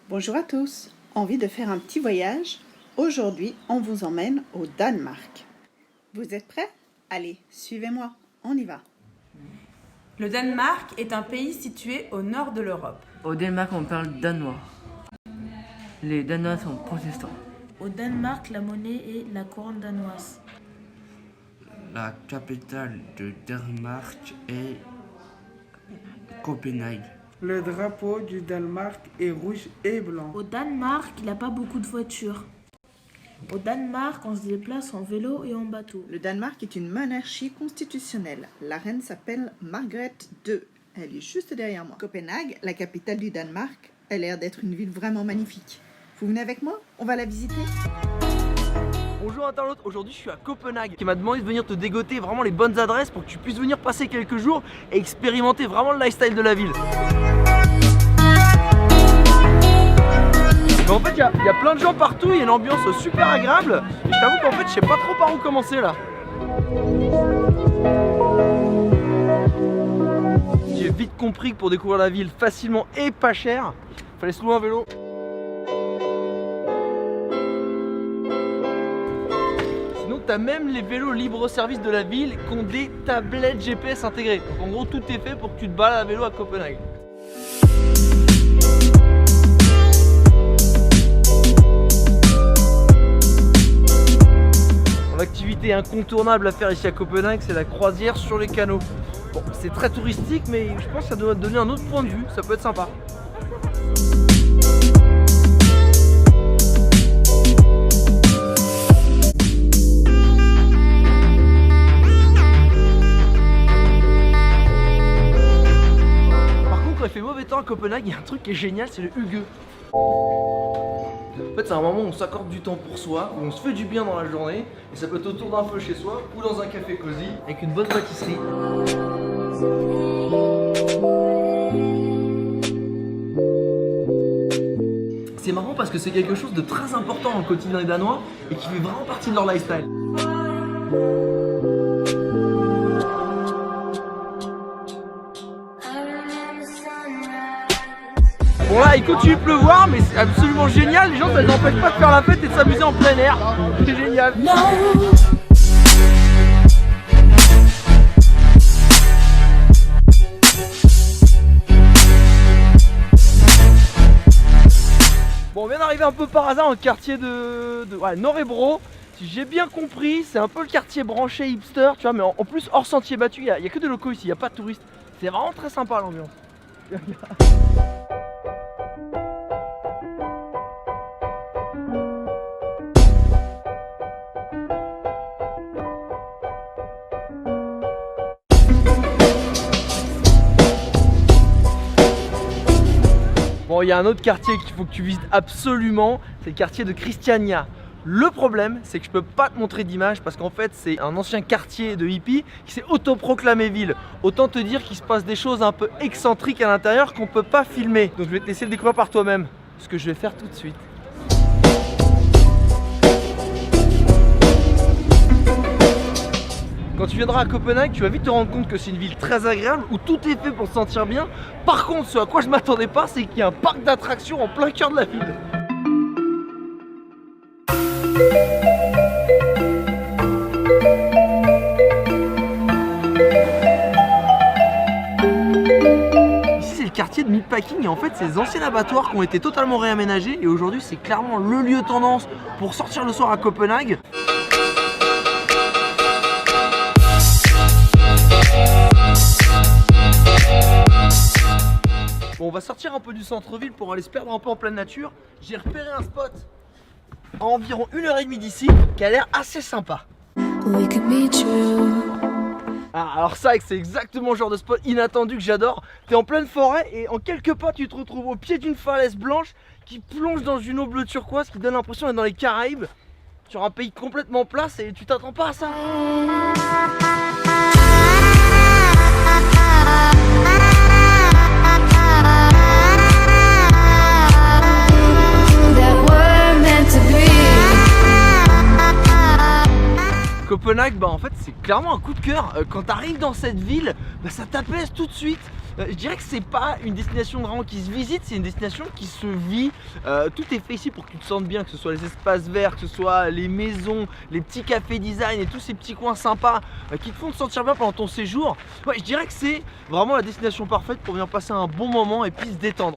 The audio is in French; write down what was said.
Bonjour à tous, envie de faire un petit voyage? Aujourd'hui, on vous emmène au Danemark. Vous êtes prêts? Allez, suivez-moi, on y va. Le Danemark est un pays situé au nord de l'Europe. Au Danemark, on parle danois. Les Danois sont protestants. Au Danemark, la monnaie est la couronne danoise. La capitale du Danemark est Copenhague. Le drapeau du Danemark est rouge et blanc. Au Danemark, il n'y a pas beaucoup de voitures. Au Danemark, on se déplace en vélo et en bateau. Le Danemark est une monarchie constitutionnelle. La reine s'appelle Margrethe II. Elle est juste derrière moi. Copenhague, la capitale du Danemark, a l'air d'être une ville vraiment magnifique. Vous venez avec moi? On va la visiter. Bonjour internaute, aujourd'hui je suis à Copenhague qui m'a demandé de venir te dégoter vraiment les bonnes adresses pour que tu puisses venir passer quelques jours et expérimenter vraiment le lifestyle de la ville. Mais en fait il y a plein de gens partout, il y a une ambiance super agréable et je t'avoue qu'en fait je sais pas trop par où commencer là. J'ai vite compris que pour découvrir la ville facilement et pas cher, il fallait se louer un vélo. T'as même les vélos libre-service de la ville qui ont des tablettes GPS intégrées. Donc en gros tout est fait pour que tu te balades à vélo à Copenhague. L'activité incontournable à faire ici à Copenhague, c'est la croisière sur les canaux. Bon, c'est très touristique mais je pense que ça doit te donner un autre point de vue, ça peut être sympa. Il fait mauvais temps à Copenhague, il y a un truc qui est génial, c'est le hygge. En fait c'est un moment où on s'accorde du temps pour soi, où on se fait du bien dans la journée, et ça peut être autour d'un feu chez soi, ou dans un café cosy, avec une bonne pâtisserie. C'est marrant parce que c'est quelque chose de très important dans le quotidien des Danois, et qui fait vraiment partie de leur lifestyle. Bon là il continue de pleuvoir mais c'est absolument génial, les gens ça les empêche pas de faire la fête et de s'amuser en plein air, c'est génial. Bon on vient d'arriver un peu par hasard dans le quartier de Nørrebro. Si j'ai bien compris c'est un peu le quartier branché hipster tu vois, mais en plus hors sentier battu, il y a que des locaux ici, il n'y a pas de touristes. C'est vraiment très sympa l'ambiance. Bon, il y a un autre quartier qu'il faut que tu visites absolument, c'est le quartier de Christiania. Le problème, c'est que je peux pas te montrer d'image parce qu'en fait, c'est un ancien quartier de hippies qui s'est autoproclamé ville. Autant te dire qu'il se passe des choses un peu excentriques à l'intérieur qu'on peut pas filmer. Donc je vais te laisser le découvrir par toi-même, ce que je vais faire tout de suite. Quand tu viendras à Copenhague, tu vas vite te rendre compte que c'est une ville très agréable où tout est fait pour se sentir bien. Par contre, ce à quoi je m'attendais pas, c'est qu'il y a un parc d'attractions en plein cœur de la ville. Ici, c'est le quartier de Meatpacking et en fait, c'est des anciens abattoirs qui ont été totalement réaménagés et aujourd'hui, c'est clairement le lieu tendance pour sortir le soir à Copenhague. Bon, on va sortir un peu du centre-ville pour aller se perdre un peu en pleine nature. J'ai repéré un spot à environ 1h30 d'ici qui a l'air assez sympa. Ah, alors ça, c'est exactement le genre de spot inattendu que j'adore. T'es en pleine forêt et en quelques pas tu te retrouves au pied d'une falaise blanche qui plonge dans une eau bleu turquoise qui donne l'impression d'être dans les Caraïbes, sur un pays complètement plat et tu t'attends pas à ça. Copenhague, bah en fait c'est clairement un coup de cœur. Quand tu arrives dans cette ville, bah, ça t'apaise tout de suite. Je dirais que c'est pas une destination vraiment qui se visite, c'est une destination qui se vit. Tout est fait ici pour que tu te sentes bien, que ce soit les espaces verts, que ce soit les maisons, les petits cafés design et tous ces petits coins sympas qui te font te sentir bien pendant ton séjour. Ouais, je dirais que c'est vraiment la destination parfaite pour venir passer un bon moment et puis se détendre.